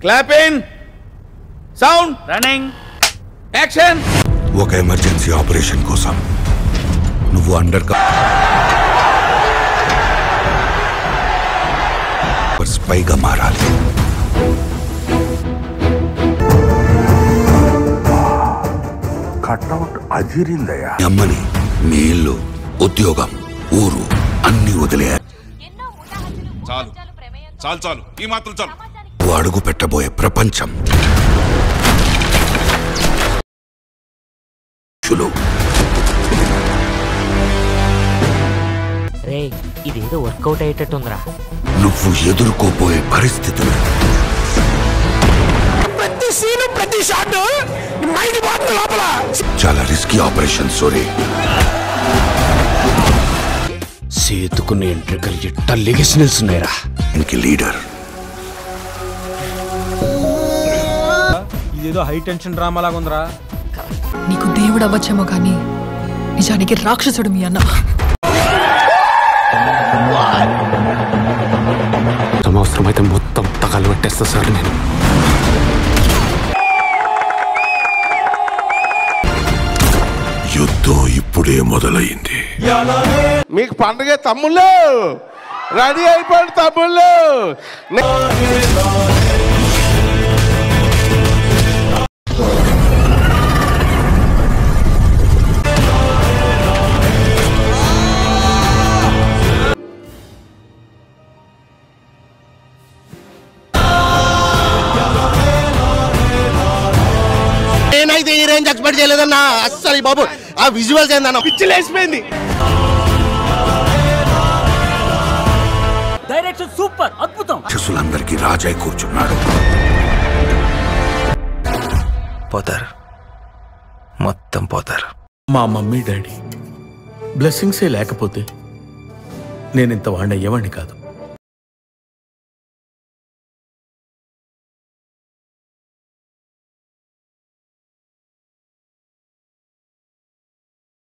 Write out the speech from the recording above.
Clapping sound running action. ఒక emergency operation కోసం నువ్వు అండర్ స్పైగా మారాలి. కట్అవుట్ అదిరిందయ్యా. అమ్మని, మీ ఇల్లు, ఉద్యోగం, ఊరు అన్ని వదిలేయాలి. చాలు చాలు చాలు, ఈ మాత్రం చాలు. నువ్వు అడుగు పెట్టబోయే ప్రపంచం రే, ఇదేదో వర్కౌట్ అయ్యేటట్టుందిరా. నువ్వు ఎదుర్కోబోయే పరిస్థితులు చాలా రిస్కీ ఆపరేషన్. సోరీ, సేతుకున్న ఎంట్రికలు ఎట్ట లెగసి నిల్చున్నాయిరా. ఇంక లీడర్ ఇదేదో హై టెన్షన్ డ్రామా లాగా ఉందిరా. నీకు దేవుడు అవ్వచ్చేమో కానీ నిజానికి రాక్షసుడు మీ అన్న. అవసరమైతే మొత్తం తగలు పెట్టేస్తా సార్ నేను. యుద్ధం ఇప్పుడే మొదలైంది. మీకు పండుగ తమ్ముళ్ళు, రెడీ అయిపోయింది తమ్ముళ్ళు. నేనైతే ఈ రేంజ్ ఎక్స్పెక్ట్ చేయలేదన్నా అస్సలు. బాబు ఆ విజువల్స్ ఏందన్నా పిచ్చిలేసిపోయింది. డైరెక్షన్ సూపర్, అద్భుతం. శిశులందరికీ రాజాయ్ కూర్చున్నాడు. పోతారు, మొత్తం పోతారు. మా మమ్మీ డాడీ బ్లెస్సింగ్సే లేకపోతే నేనింత వాడిని అయ్యేవాడిని కాదు.